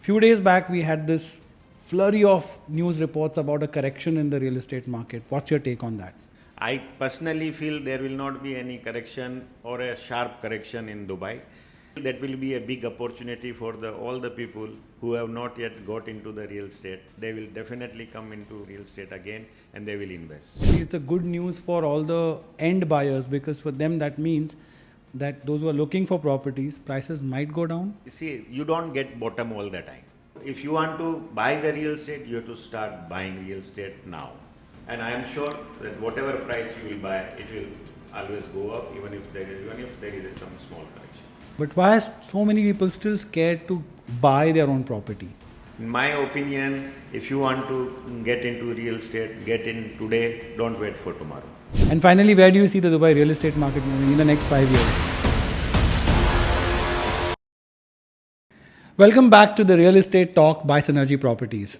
Few days back, we had this flurry of news reports about a correction in the real estate market. What's your take on that? I personally feel there will not be any correction or a sharp correction in Dubai. That will be a big opportunity for all the people who have not yet got into the real estate. They will definitely come into real estate again and they will invest. It's a good news for all the end buyers because for them that means that those who are looking for properties, prices might go down. You see, you don't get bottom all the time. If you want to buy the real estate, you have to start buying real estate now. And I am sure that whatever price you will buy, it will always go up even if there is some small correction. But why are so many people still scared to buy their own property? In my opinion, if you want to get into real estate, get in today, don't wait for tomorrow. And finally, where do you see the Dubai real estate market moving in the next 5 years? Welcome back to the Real Estate Talk by Synergy Properties.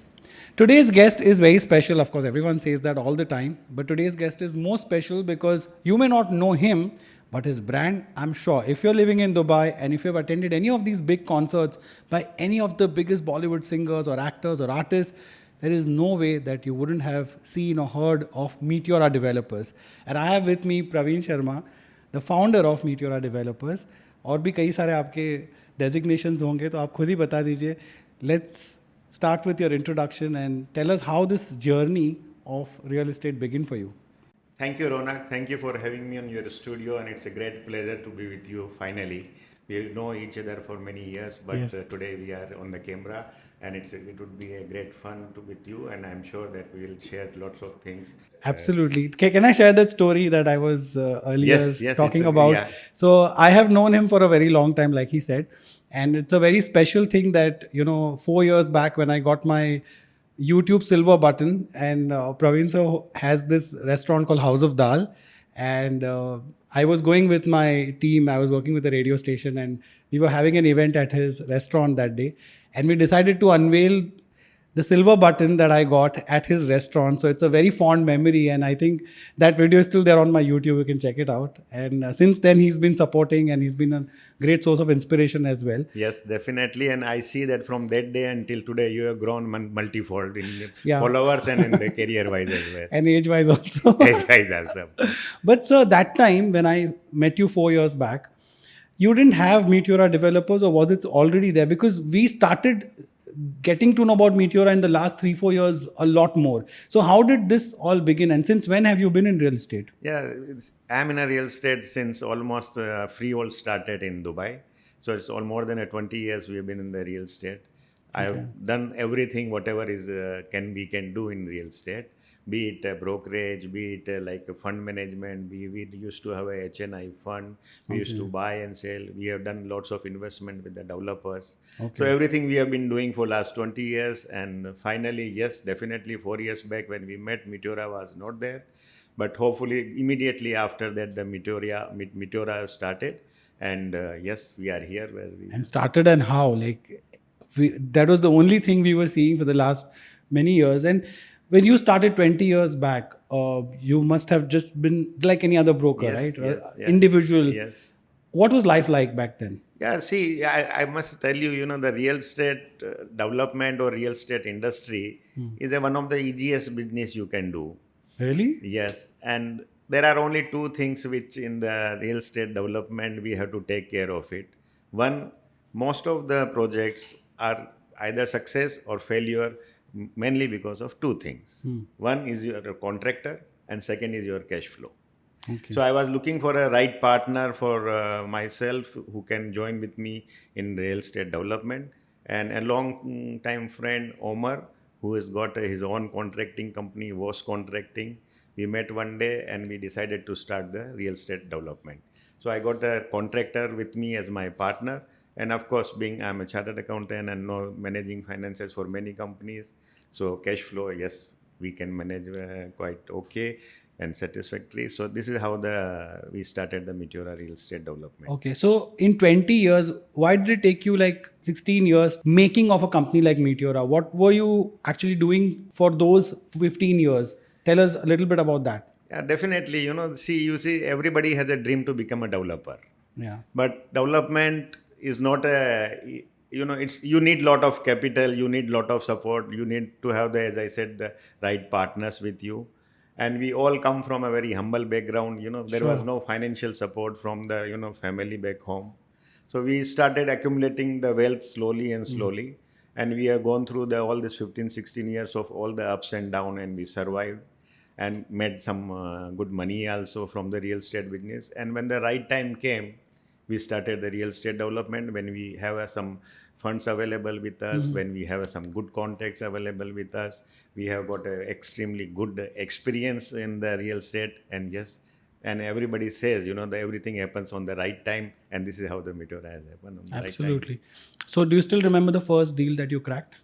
Today's guest is very special. Of course, everyone says that all the time. But today's guest is more special because you may not know him, but his brand, I'm sure. If you're living in Dubai and if you've attended any of these big concerts by any of the biggest Bollywood singers or actors or artists, there is no way that you wouldn't have seen or heard of Meteora Developers. And I have with me Praveen Sharma, the founder of Meteora Developers. और भी कई सारे आपके designations होंगे तो आप खुद ही बता दीजिए. Let's start with your introduction and tell us how this journey of real estate began for you. Thank you, Ronak. Thank you for having me on your studio, and it's a great pleasure to be with you finally. We know each other for many years, but Yes. Today we are on the camera, and it would be a great fun to with you, and I'm sure that we will share lots of things. Absolutely. Can I share that story that I was earlier Yes, talking it's about? yeah. So I have known him for a very long time, like he said. And it's a very special thing that, 4 years back when I got my YouTube silver button and Praveen sir has this restaurant called House of Dal. And I was going with my team. I was working with a radio station and we were having an event at his restaurant that day. And we decided to unveil the silver button that I got at his restaurant. So it's a very fond memory. And I think that video is still there on my YouTube. You can check it out. And since then, he's been supporting and he's been a great source of inspiration as well. Yes, definitely. And I see that from that day until today, you have grown multifold in Yeah. followers and in the career-wise as well. And age-wise also. Age-wise also. But sir, that time when I met you 4 years back, you didn't have Meteora Developers or was it already there? Because we started getting to know about Meteora in the last 3-4 years a lot more. So how did this all begin and since when have you been in real estate? Yeah, I'm in a real estate since almost freehold started in Dubai. So it's all more than 20 years we have been in the real estate. I have done everything, whatever is we can do in real estate. Be it a brokerage, be it like a fund management. We used to have a HNI fund. We used to buy and sell. We have done lots of investment with the developers. So everything we have been doing for last 20 years. And finally, yes, definitely 4 years back when we met, Meteora was not there. But hopefully immediately after that, the Meteora started. And yes, we are here. And started and how? That was the only thing we were seeing for the last many years. And when you started 20 years back, you must have just been like any other broker, Yes, right? yes. Individual. Yes. What was life like back then? Yeah, see, I must tell you, the real estate development or real estate industry is one of the easiest business you can do. Really? Yes, and there are only two things which in the real estate development we have to take care of it. One, most of the projects are either success or failure mainly because of two things. One is your contractor and second is your cash flow. Okay. So I was looking for a right partner for myself who can join with me in real estate development, and a long time friend Omar who has got his own contracting company, was contracting. We met one day and we decided to start the real estate development. So I got a contractor with me as my partner, and of course I'm a chartered accountant and know managing finances for many companies. So cash flow, yes, we can manage quite okay and satisfactory. So this is how we started the Meteora real estate development. Okay. So in 20 years, why did it take you like 16 years making of a company like Meteora? What were you actually doing for those 15 years? Tell us a little bit about that. Yeah, definitely. You see, everybody has a dream to become a developer. Yeah. But development is not it's you need lot of capital, you need lot of support, you need to have the, as I said, the right partners with you. And we all come from a very humble background. There was Sure. no financial support from the family back home. So we started accumulating the wealth slowly and slowly, and we have gone through all this 15, 16 years of all the ups and down, and we survived and made some good money also from the real estate business. And when the right time came, we started the real estate development when we have some funds available with us, when we have some good contacts available with us. We have got a extremely good experience in the real estate, and yes, and everybody says, that everything happens on the right time, and this is how the Meteora has happened on the right time. Absolutely. So, do you still remember the first deal that you cracked?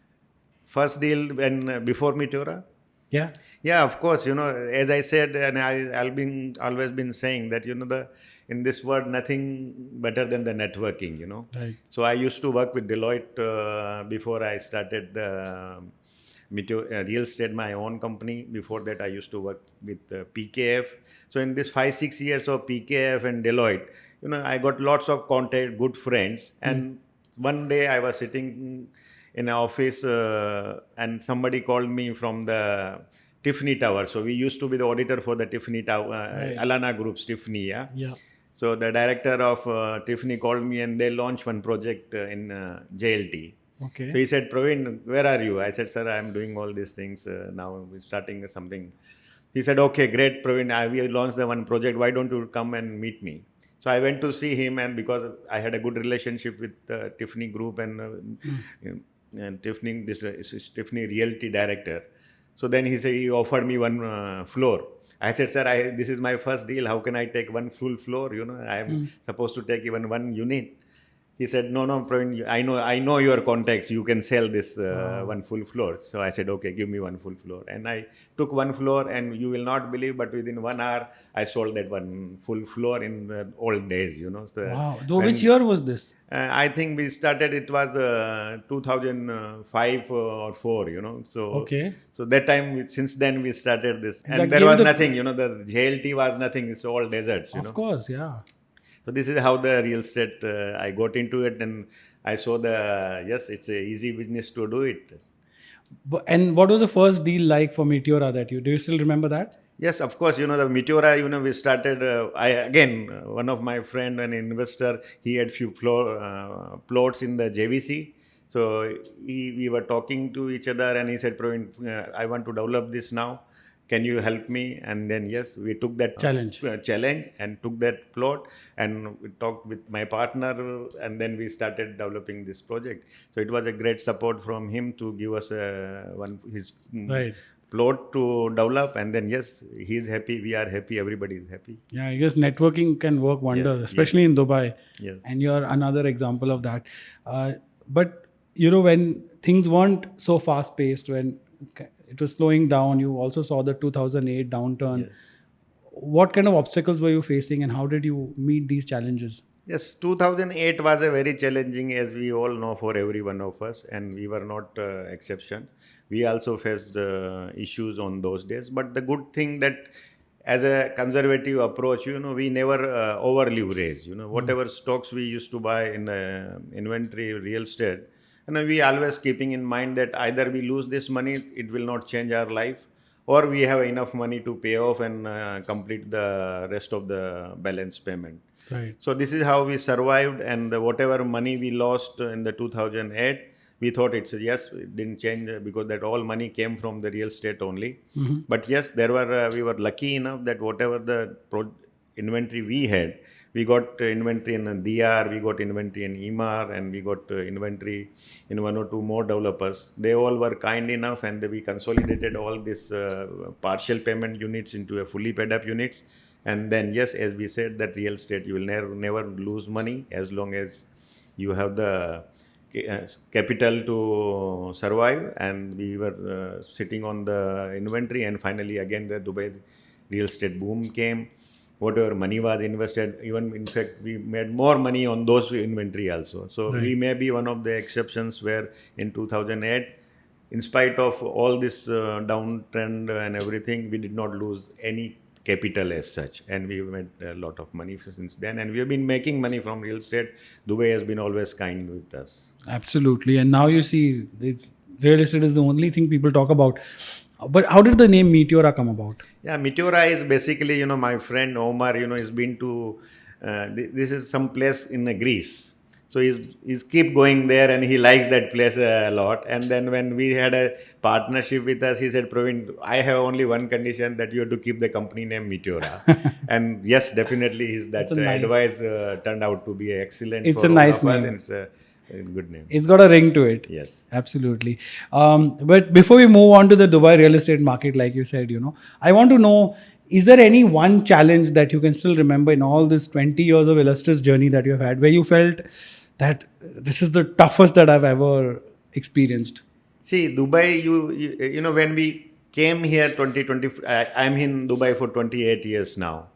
First deal when before Meteora? Yeah. Yeah, of course. As I said, and I've been always been saying that the in this world nothing better than the networking. Right. So I used to work with Deloitte before I started real estate, my own company. Before that, I used to work with PKF. So in this 5-6 years of PKF and Deloitte, I got lots of contact, good friends, and one day I was sitting in an office and somebody called me from the Tiffany Tower. So we used to be the auditor for the Tiffany Tower, Right. Alana Group's Tiffany. Yeah. Yeah. So the director of Tiffany called me and they launched one project in JLT. Okay. So he said, Praveen, where are you? I said, sir, I'm doing all these things now. We're starting something. He said, okay, great, Praveen. We launched the one project. Why don't you come and meet me? So I went to see him, and because I had a good relationship with Tiffany Group and Tiffany, this is Tiffany Realty Director. So then he said, he offered me one floor. I said, sir, this is my first deal. How can I take one full floor? I'm supposed to take even one unit. He said, no, Praveen, I know your contacts. You can sell this one full floor. So I said, okay, give me one full floor. And I took one floor, and you will not believe, but within 1 hour, I sold that one full floor in the old days, So Wow. Though, which year was this? I think we started, it was 2005 or 4, So, Okay. so that time, since then we started this. That And there gave was the- nothing, the JLT was nothing. It's all deserts, Of course, yeah. So this is how the real estate, I got into it, and I saw yes, it's a easy business to do it. And what was the first deal like for Meteora do you still remember that? Yes, of course. The Meteora, we started, one of my friend, an investor, he had few plots in the JVC. So we were talking to each other, and he said, Praveen, I want to develop this now. Can you help me? And then, yes, we took that challenge and took that plot, and we talked with my partner, and then we started developing this project. So it was a great support from him to give us his Right. plot to develop, and then yes, he's happy, we are happy, everybody is happy. Yeah, I guess networking can work wonders, Yes, especially in Dubai. Yes. And you're another example of that. But when things weren't so fast paced, when it was slowing down, you also saw the 2008 downturn. Yes. What kind of obstacles were you facing, and how did you meet these challenges? Yes, 2008 was a very challenging, as we all know, for every one of us, and we were not exception. We also faced issues on those days. But the good thing that, as a conservative approach, we never over leverage. Whatever stocks we used to buy in the inventory real estate, we always keeping in mind that either we lose this money, it will not change our life, or we have enough money to pay off and complete the rest of the balance payment. Right. So this is how we survived, and whatever money we lost in the 2008, we thought it didn't change because that all money came from the real estate only. But yes, we were lucky enough that whatever the inventory we had, we got inventory in DR, we got inventory in EMAR, and we got inventory in one or two more developers. They all were kind enough, and we consolidated all these partial payment units into a fully paid up units. And then, yes, as we said, that real estate, you will never lose money as long as you have the capital to survive. And we were sitting on the inventory, and finally, again, the Dubai real estate boom came. Whatever money was invested, even in fact, we made more money on those inventory also. So we may be one of the exceptions where in 2008, in spite of all this downtrend and everything, we did not lose any capital as such, and we made a lot of money since then, and we have been making money from real estate. Dubai has been always kind with us. Absolutely. And now you see, it's, real estate is the only thing people talk about. But how did the name Meteora come about? Yeah, Meteora is basically, my friend Omar, has been to, this is some place in Greece. So he's keep going there and he likes that place a lot. And then when we had a partnership with us, he said, Praveen, I have only one condition, that you have to keep the company name Meteora. And yes, definitely It's that a nice, advice turned out to be excellent it's for a all nice of us, name. and it's a good name. It's got a ring to it. Yes. Absolutely. But before we move on to the Dubai real estate market, like you said, I want to know, is there any one challenge that you can still remember in all this 20 years of illustrious journey that you have had, where you felt that this is the toughest that I've ever experienced? See, Dubai, when we came here 2020, I'm in Dubai for 28 years now.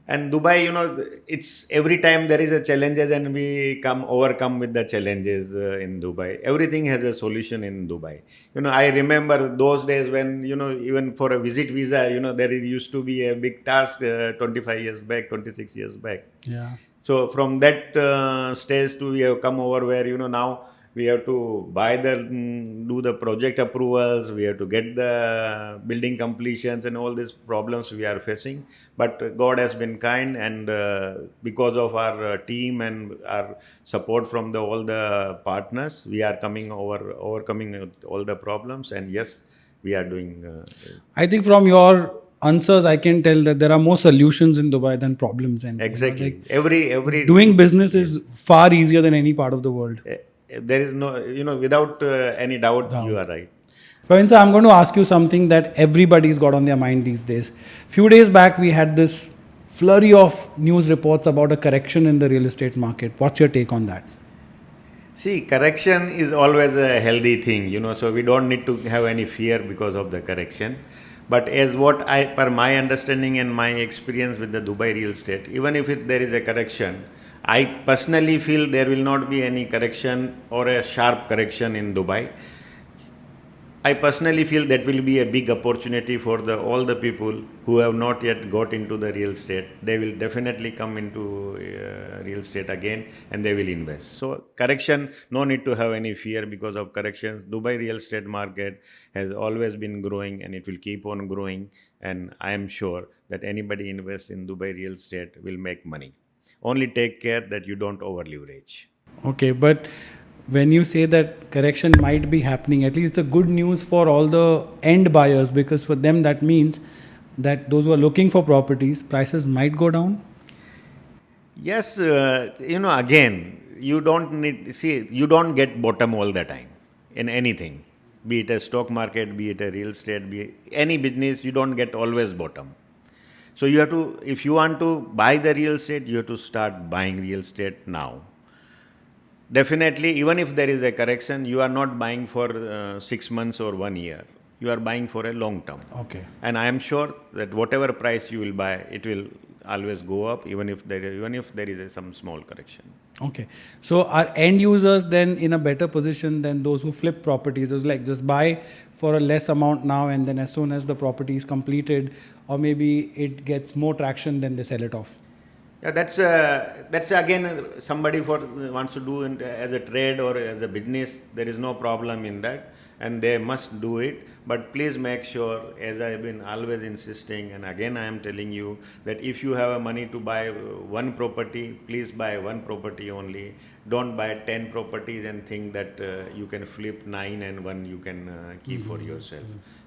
And Dubai, it's every time there is a challenges and we overcome with the challenges in Dubai. Everything has a solution in Dubai. I remember those days when, even for a visit visa, there used to be a big task 25 years back, 26 years back. Yeah. So from that stage to we have come over where now we have to do the project approvals, we have to get the building completions and all these problems we are facing. But God has been kind, and because of our team and our support from all the partners, we are overcoming all the problems. And yes, we are doing. I think from your answers, I can tell that there are more solutions in Dubai than problems. And, like Exactly. Every doing business yes. is far easier than any part of the world. There is no, without any doubt, you Doubt. are right. Praveen sir, I'm going to ask you something that everybody's got on their mind these days. Few days back, we had this flurry of news reports about a correction in the real estate market. What's your take on that? See, correction is always a healthy thing, so we don't need to have any fear because of the correction. But as per my understanding and my experience with the Dubai real estate, even if there is a correction, I personally feel there will not be any correction or a sharp correction in Dubai. I personally feel that will be a big opportunity for all the people who have not yet got into the real estate. They will definitely come into real estate again, and they will invest. So correction, no need to have any fear because of corrections. Dubai real estate market has always been growing, and it will keep on growing. And I am sure that anybody invests in Dubai real estate will make money. Only take care that you don't over leverage. Okay, but when you say that correction might be happening, at least the good news for all the end buyers, because for them that means that those who are looking for properties, prices might go down. Yes, again, you don't get bottom all the time in anything, be it a stock market, be it a real estate, be any business, you don't get always bottom. So you have to, if you want to buy the real estate, you have to start buying real estate now. Definitely, even if there is a correction, you are not buying for 6 months or 1 year. You are buying for a long term. Okay. And I am sure that whatever price you will buy, it will always go up, even if there is some small correction. Okay. So are end users then in a better position than those who flip properties? It's like just buy for a less amount now, and then as soon as the property is completed, or maybe it gets more traction, then they sell it off. Yeah, that's again somebody wants to do it as a trade or as a business. There is no problem in that, and they must do it. But please make sure, as I've been always insisting, and again I am telling you, that if you have money to buy one property, please buy one property only. Don't buy 10 properties and think that you can flip 9 and one you can keep for yourself.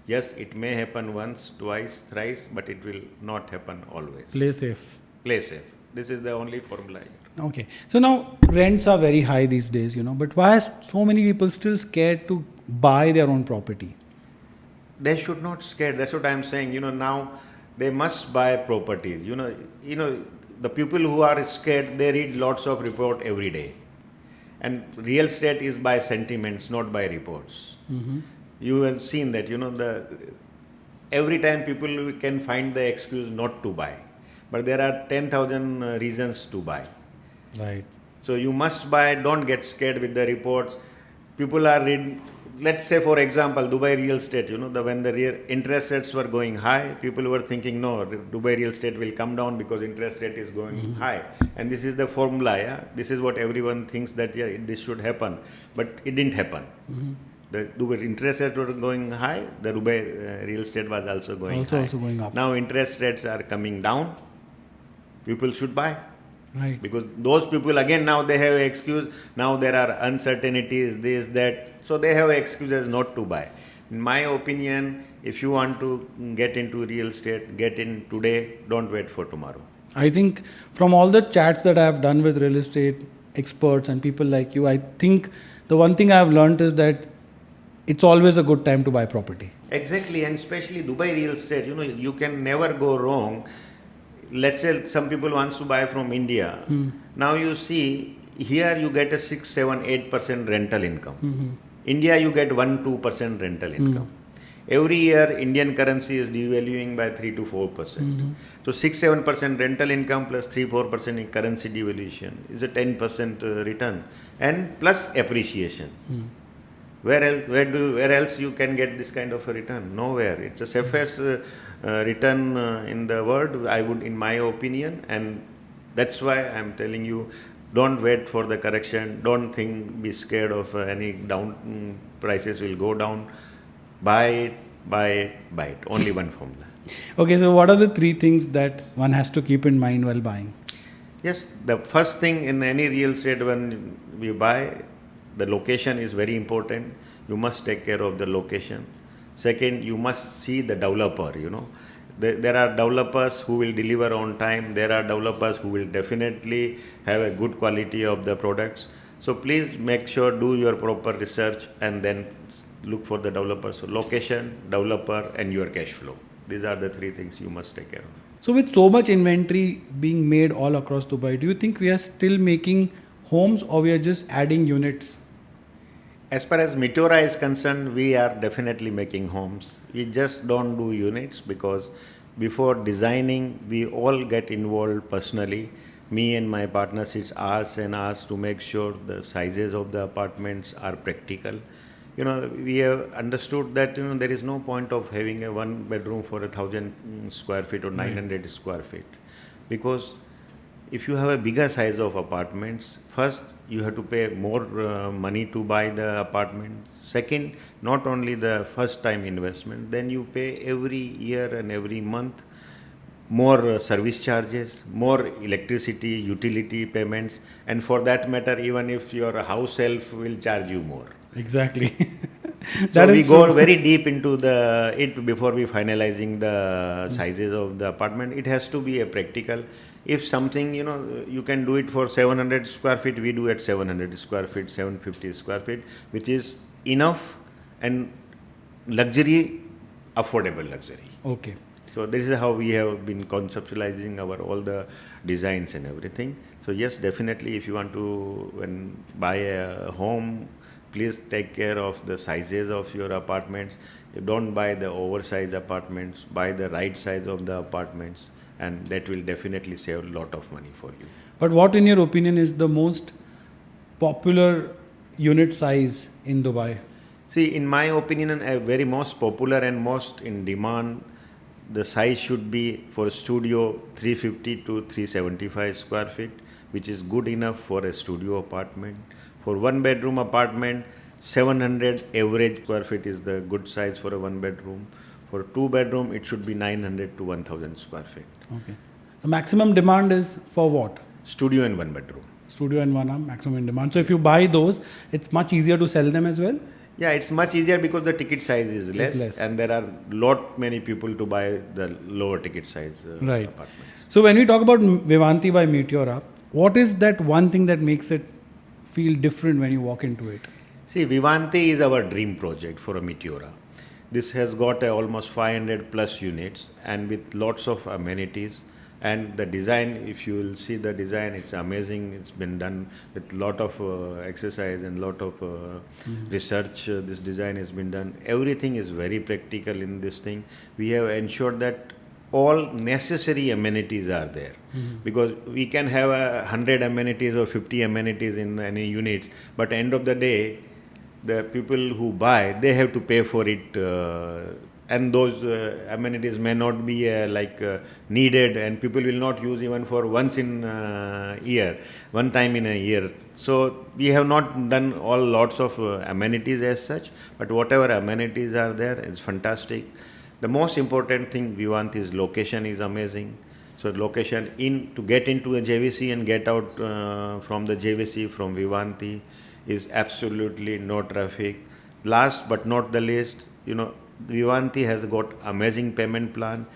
Yes, it may happen once, twice, thrice, but it will not happen always. Play safe. Play safe. This is the only formula here. Okay. So now rents are very high these days, but why are so many people still scared to buy their own property? They should not scare. That's what I'm saying. Now they must buy properties. The people who are scared, they read lots of report every day. And real estate is by sentiments, not by reports. You have seen that, every time people can find the excuse not to buy. But there are 10,000 reasons to buy. Right. So you must buy. Don't get scared with the reports. People are let's say for example, Dubai real estate, when the real interest rates were going high, people were thinking, no, the Dubai real estate will come down because interest rate is going high. And this is the formula, yeah. This is what everyone thinks that, yeah, this should happen. But it didn't happen. The Dubai interest rates were going high, the Dubai real estate was also going high. Also going up. Now interest rates are coming down, people should buy. Right. Because those people, again, now they have an excuse. Now there are uncertainties, this, that. So they have excuses not to buy. In my opinion, if you want to get into real estate, get in today, don't wait for tomorrow. I think from all the chats that I have done with real estate experts and people like you, I think the one thing I have learned is that it's always a good time to buy property. Exactly, and especially Dubai real estate, you can never go wrong. Let's say some people wants to buy from India. Now you see, here you get a 6, 7, 8% rental income. India you get 1-2% rental income. Every year Indian currency is devaluing by 3 to 4%. So 6-7% rental income plus 3-4% in currency devaluation is a 10% return, and plus appreciation. Where else you can get this kind of a return? Nowhere. It's the safest return in the world, I would, in my opinion, and that's why I'm telling you, don't wait for the correction. Don't be scared of any down, prices will go down. Buy it, buy it, buy it. Only one formula. Okay, so what are the 3 things that one has to keep in mind while buying? Yes, the first thing in any real estate when we buy, the location is very important. You must take care of the location. Second, you must see the developer, There are developers who will deliver on time. There are developers who will definitely have a good quality of the products. So please make sure, do your proper research and then look for the developers. So location, developer and your cash flow. These are the 3 things you must take care of. So with so much inventory being made all across Dubai, do you think we are still making homes or we are just adding units? As far as Meteora is concerned, we are definitely making homes. We just don't do units because before designing, we all get involved personally. Me and my partners, it's hours and hours to make sure the sizes of the apartments are practical. We have understood that there is no point of having a 1 bedroom for 1,000 square feet or 900 square feet, because if you have a bigger size of apartments, first you have to pay more money to buy the apartment. Second, not only the first time investment, then you pay every year and every month more service charges, more electricity, utility payments, and for that matter, even if your house help will charge you more. Exactly. So we go very deep into it before we finalizing the sizes of the apartment. It has to be a practical. If something, you can do it for 700 square feet, we do at 700 square feet, 750 square feet, which is enough and luxury, affordable luxury. Okay. So this is how we have been conceptualizing all the designs and everything. So yes, definitely, if you want to buy a home, please take care of the sizes of your apartments. You don't buy the oversized apartments, buy the right size of the apartments, and that will definitely save a lot of money for you. But what, in your opinion, is the most popular unit size in Dubai? See, in my opinion, a very most popular and most in demand, the size should be for studio 350 to 375 square feet, which is good enough for a studio apartment. For 1 bedroom apartment, 700 average square feet is the good size for a 1 bedroom. For 2 bedroom, it should be 900 to 1000 square feet. Okay. The maximum demand is for what? Studio and 1 bedroom. Studio and 1 maximum in demand. So if you buy those, it's much easier to sell them as well? Yeah, it's much easier because the ticket size is less. And there are many people to buy the lower ticket size right. apartments. So when we talk about Vivanti by Meteora, what is that one thing that makes it feel different when you walk into it? See, Vivanti is our dream project for a Meteora. This has got almost 500 plus units and with lots of amenities. And the design, if you will see the design, it's amazing. It's been done with lot of exercise and lot of research. This design has been done. Everything is very practical in this thing. We have ensured that all necessary amenities are there. Because we can have 100 amenities or 50 amenities in any units, but end of the day, the people who buy, they have to pay for it, and those amenities may not be needed, and people will not use even for once in year, one time in a year. So we have not done all lots of amenities as such, but whatever amenities are there is fantastic. The most important thing, Vivant, is location is amazing. So location in to get into a JVC and get out from the JVC from Vivanti is absolutely no traffic. Last but not the least, Vivanti has got amazing payment plan.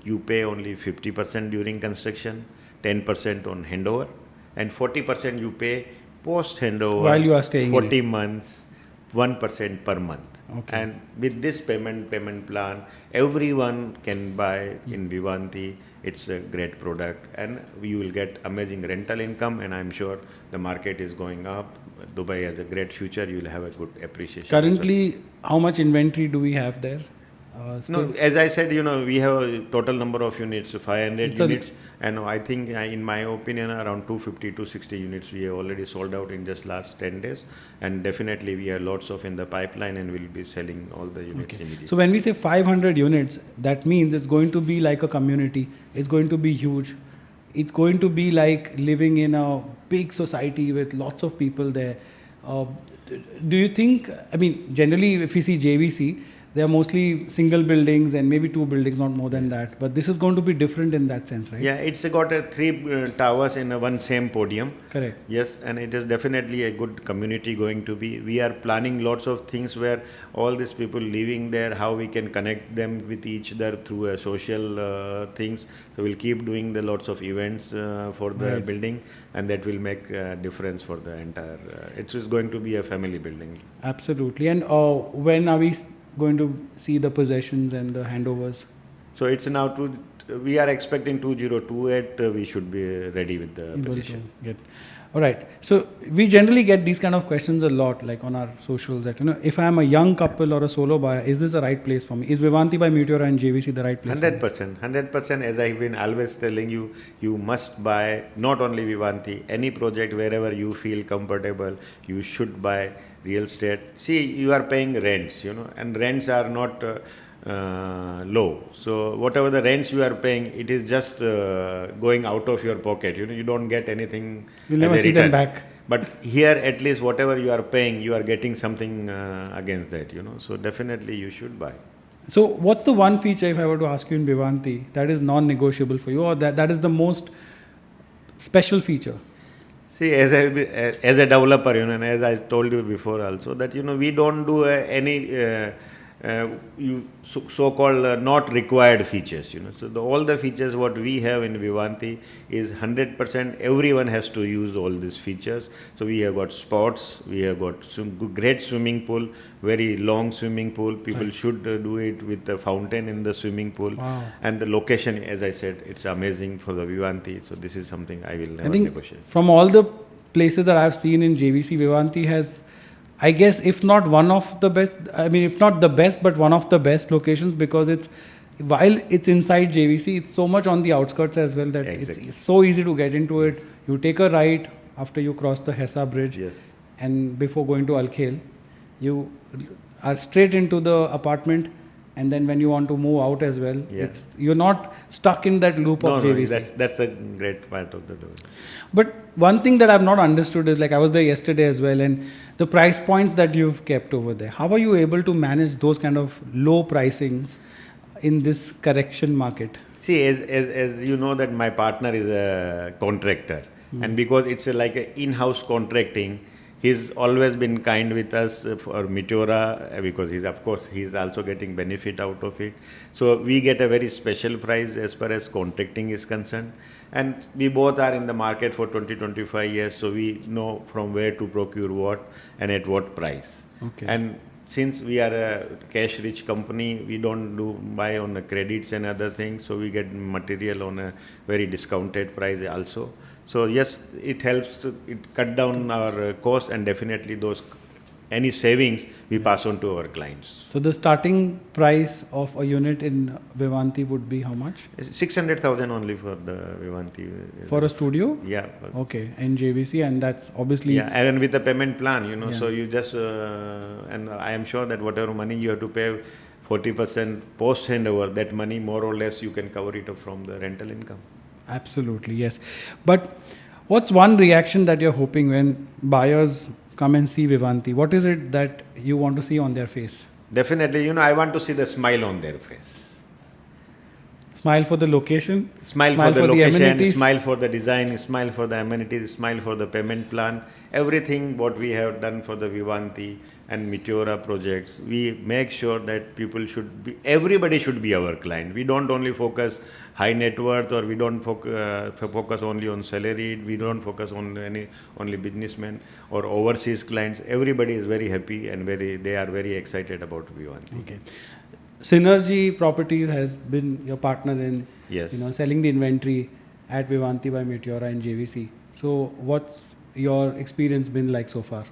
You pay only 50% during construction, 10% on handover, and 40% you pay post handover While you are staying in 40 months, 1% per month. Okay. And with this payment plan, everyone can buy in Vivanti. It's a great product, and you will get amazing rental income. And I'm sure the market is going up. Dubai has a great future. You will have a good appreciation. Currently, how much inventory do we have there? No, Still? as I said, we have a total number of units, 500 It's a- units, and I think, in my opinion, around 250 to 60 units we have already sold out in just last 10 days, and definitely we have lots of in the pipeline, and we'll be selling all the units immediately. So when we say 500 units, that means it's going to be like a community. It's going to be huge. It's going to be like living in a big society with lots of people there. Do you think, I mean, generally if you see JVC, they are mostly single buildings and maybe two buildings, not more than that. But this is going to be different in that sense, right? Yeah, it's got three towers in one same podium. Correct. Yes, and it is definitely a good community going to be. We are planning lots of things where all these people living there, how we can connect them with each other through social things. So we'll keep doing the lots of events for the Right. building, and that will make a difference for the entire. It is going to be a family building. Absolutely. And when are we going to see the possessions and the handovers? So it's now we are expecting 2028. We should be ready with the Able to possession. get. All right. So we generally get these kind of questions a lot, like on our socials. That if I am a young couple or a solo buyer, is this the right place for me? Is Vivanti by Meteora and JVC the right place? 100%, 100%. As I've been always telling you, you must buy not only Vivanti, any project wherever you feel comfortable, you should buy real estate. See, you are paying rents, and rents are not low. So whatever the rents you are paying, it is just going out of your pocket. You don't get anything. You'll as never a see them return. back. But here, at least, whatever you are paying, you are getting something against that. So definitely, you should buy. So what's the one feature, if I were to ask you in Vivanti, that is non-negotiable for you, or that is the most special feature? See, as a developer, and as I told you before also, that we don't do any so-called not required features. So all the features what we have in Vivanti is 100%. Everyone has to use all these features. So we have got spots, we have got great swimming pool, very long swimming pool. People should do it with the fountain in the swimming pool. Wow. And the location, as I said, it's amazing for the Vivanti. So this is something I will never I think negotiate. from all the places that I've seen in JVC, Vivanti has, I guess, if not one of the best, I mean, if not the best, but one of the best locations, because while it's inside JVC, it's so much on the outskirts as well that Exactly. it's so easy to get into it. You take a right after you cross the Hessa bridge, Yes. and before going to Al Khail, you are straight into the apartment. And then when you want to move out as well, Yeah. you're not stuck in that loop No, of no, JVC. that's a great part of the door. But one thing that I've not understood is, like, I was there yesterday as well, and the price points that you've kept over there. How are you able to manage those kind of low pricings in this correction market? See, as you know that my partner is a contractor, and because it's like a in-house contracting, he's always been kind with us for Meteora, because he's also getting benefit out of it. So we get a very special price as far as contracting is concerned. And we both are in the market for 20-25 years, so we know from where to procure what and at what price. Okay. And since we are a cash-rich company, we don't buy on the credits and other things, so we get material on a very discounted price also. So yes, it helps it cut down our cost, and definitely those any savings, we pass on to our clients. So the starting price of a unit in Vivanti would be how much? 600,000 only for the Vivanti. For a studio? Yeah. Okay, in JVC, and that's obviously. Yeah, and with the payment plan, Yeah. so you just, and I am sure that whatever money you have to pay, 40% post handover, that money more or less you can cover it up from the rental income. Absolutely, yes. But what's one reaction that you're hoping when buyers come and see Vivanti? What is it that you want to see on their face? Definitely, I want to see the smile on their face. Smile for the location, Smile for the location, amenities. smile for the design, smile for the amenities, smile for the payment plan. Everything what we have done for the Vivanti and Meteora projects, we make sure that everybody should be our client. We don't only focus high net worth, or we don't focus only on salary. We don't focus on only businessmen or overseas clients. Everybody is very happy and they are very excited about Vivanti. Okay. Synergy Properties has been your partner in Yes. selling the inventory at Vivanti by Meteora and JVC. So what's your experience been like so far?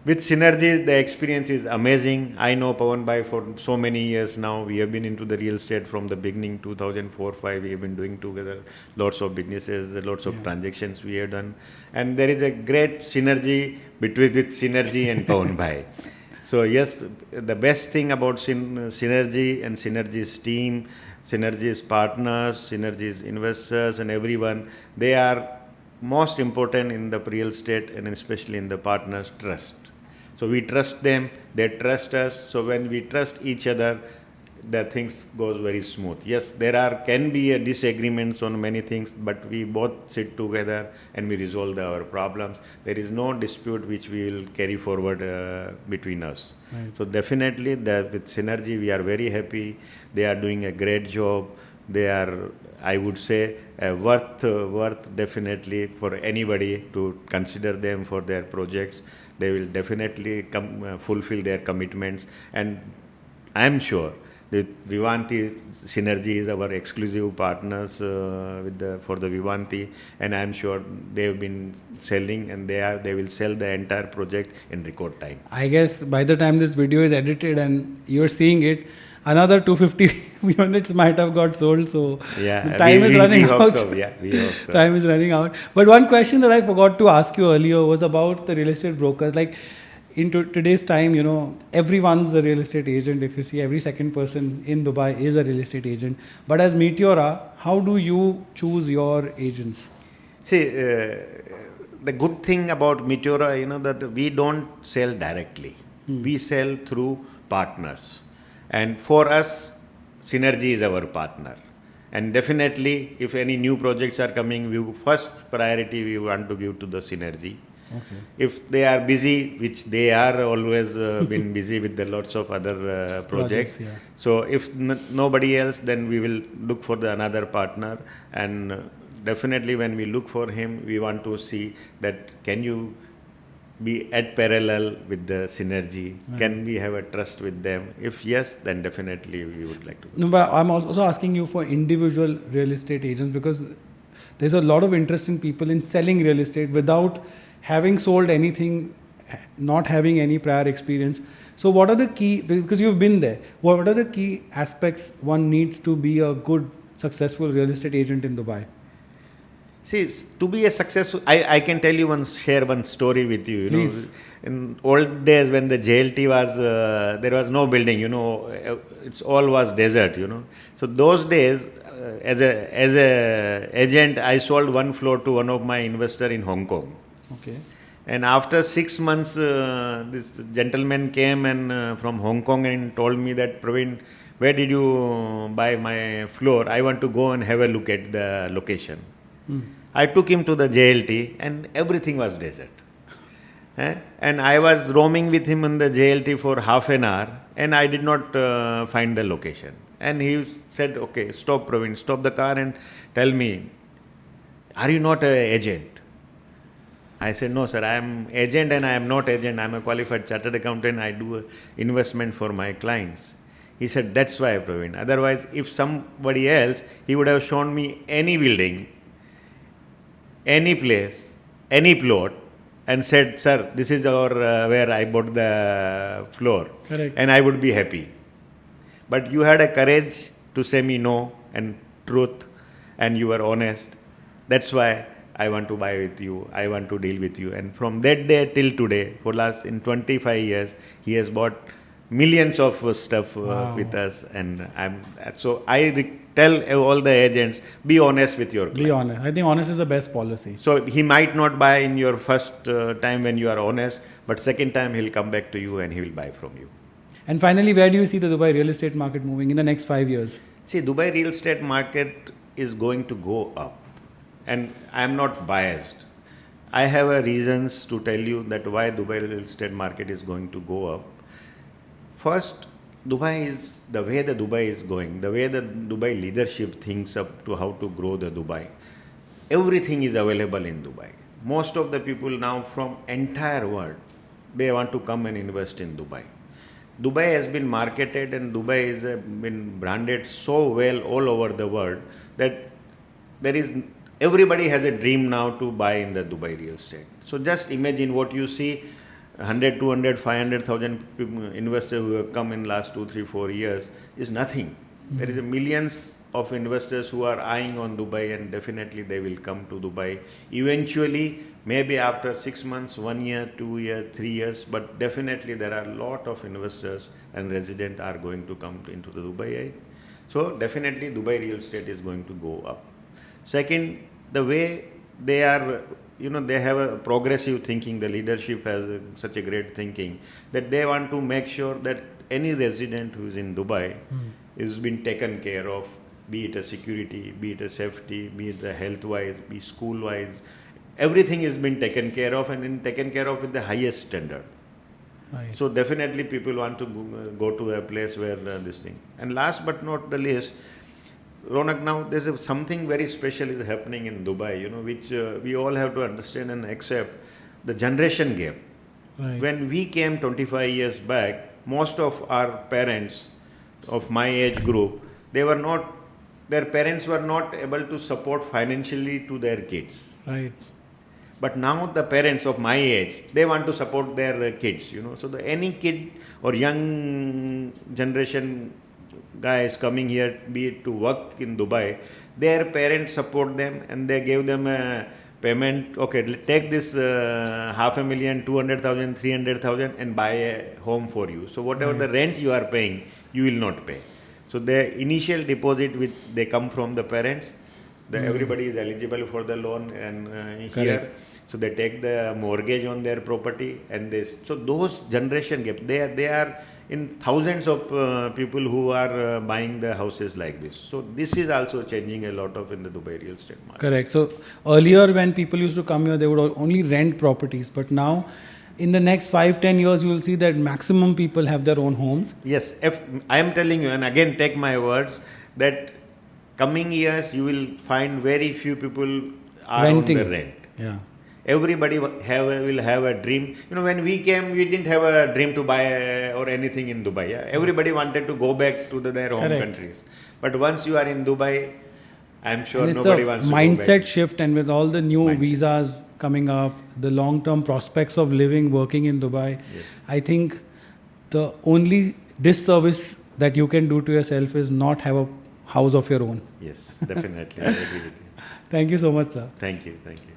With Synergy, the experience is amazing. I know Pawan Bhai for so many years now. We have been into the real estate from the beginning, 2004-5. We have been doing together lots of businesses, lots of transactions we have done. And there is a great synergy between Synergy and Pawan Bhai. So yes, the best thing about Synergy and Synergy's team, Synergy's partners, Synergy's investors and everyone, they are most important in the real estate, and especially in the partners' trust. So we trust them, they trust us. So when we trust each other, the things goes very smooth. Yes, can be a disagreements on many things, but we both sit together and we resolve our problems. There is no dispute which we will carry forward between us. Right. So definitely with Synergy, we are very happy. They are doing a great job. They are, I would say, worth definitely for anybody to consider them for their projects. They will definitely fulfill their commitments, and I am sure that Vivanti Synergy is our exclusive partners for the Vivanti, and I am sure they have been selling, and they will sell the entire project in record time. I guess by the time this video is edited and you're seeing it, another 250 units might have got sold. So Yeah, the time is running we out. hope so. Yeah, we hope so. Time is running out. But one question that I forgot to ask you earlier was about the real estate brokers. Like in today's time, everyone's a real estate agent. If you see, every second person in Dubai is a real estate agent. But as Meteora, how do you choose your agents? See, the good thing about Meteora, that we don't sell directly. We sell through partners. And for us, Synergy is our partner. And definitely, if any new projects are coming, first priority we want to give to the Synergy. Okay. If they are busy, which they are always been busy with the lots of other projects. Yeah. So if nobody else, then we will look for another partner. And definitely when we look for him, we want to see that can you be at parallel with the Synergy? Right. Can we have a trust with them? If yes, then definitely we would like to. No, but I'm also asking you for individual real estate agents, because there's a lot of interesting people in selling real estate without having sold anything, not having any prior experience. So what are the key, because you've been there, what are the key aspects one needs to be a good, successful real estate agent in Dubai? See, to be a successful, I can tell you share one story with you. Please. In old days when the JLT was, there was no building, it's all was desert, So those days, as a agent, I sold one floor to one of my investor in Hong Kong. Okay. And after 6 months, this gentleman came and from Hong Kong and told me that, Praveen, where did you buy my floor? I want to go and have a look at the location. I took him to the JLT and everything was desert. And I was roaming with him in the JLT for half an hour and I did not find the location. And he said, okay, stop Praveen, stop the car and tell me, are you not an agent? I said, no sir, I am agent and I am not agent. I am a qualified chartered accountant. I do investment for my clients. He said, that's why Praveen. Otherwise, if somebody else, he would have shown me any building, any place, any plot, and said, "Sir, this is our where I bought the floor," Correct. and I would be happy. But you had a courage to say me no and truth, and you were honest. That's why I want to buy with you. I want to deal with you. And from that day till today, for last in 25 years, he has bought millions of stuff Wow. with us. And tell all the agents, be honest with your client. Be honest. I think honest is the best policy. So he might not buy in your first time when you are honest, but second time he'll come back to you and he will buy from you. And finally, where do you see the Dubai real estate market moving in the next 5 years? See, Dubai real estate market is going to go up, and I am not biased. I have reasons to tell you that why Dubai real estate market is going to go up. First, Dubai is the way the Dubai is going, the way the Dubai leadership thinks up to how to grow the Dubai. Everything is available in Dubai. Most of the people now from entire world, they want to come and invest in Dubai. Dubai has been marketed and Dubai has been branded so well all over the world that everybody has a dream now to buy in the Dubai real estate. So just imagine what you see, 100, 200, 500,000 investors who have come in last 2, 3, 4 years is nothing. Mm-hmm. There is millions of investors who are eyeing on Dubai, and definitely they will come to Dubai eventually, maybe after 6 months, 1 year, 2 years, 3 years, but definitely there are a lot of investors and residents are going to come into the Dubai. So definitely Dubai real estate is going to go up. Second, the way they are, they have a progressive thinking, the leadership has such a great thinking that they want to make sure that any resident who is in Dubai is being taken care of, be it a security, be it a safety, be it a health-wise, be school-wise. Everything is being taken care of and taken care of with the highest standard. Right. So definitely people want to go to a place where this thing. And last but not the least, Ronak, now there's something very special is happening in Dubai, which we all have to understand and accept, the generation gap. Right. When we came 25 years back, most of our parents of my age group, their parents were not able to support financially to their kids. Right. But now the parents of my age, they want to support their kids, So any kid or young generation guys coming here, be it to work in Dubai, their parents support them and they give them a payment. Okay, take this 500,000, 200,000, 300,000 and buy a home for you. So whatever the rent you are paying, you will not pay. So the initial deposit which they come from the parents, everybody is eligible for the loan and here, so they take the mortgage on their property and so those generation gap, they are in thousands of people who are buying the houses like this. So this is also changing a lot of in the Dubai real estate market. Correct. So earlier when people used to come here, they would only rent properties, but now in the next 5-10 years, you will see that maximum people have their own homes. Yes, if I am telling you, and again take my words, that coming years you will find very few people are Renting. on the rent. Yeah. Everybody will have a dream. When we came, we didn't have a dream to buy or anything in Dubai. Yeah? Everybody wanted to go back to their home countries. But once you are in Dubai, I'm sure and it's nobody a wants to go mindset back. shift, and with all the new visas coming up, the long-term prospects of living, working in Dubai, I think the only disservice that you can do to yourself is not have a house of your own. Yes, definitely. I agree with you. Thank you so much, sir. Thank you. Thank you.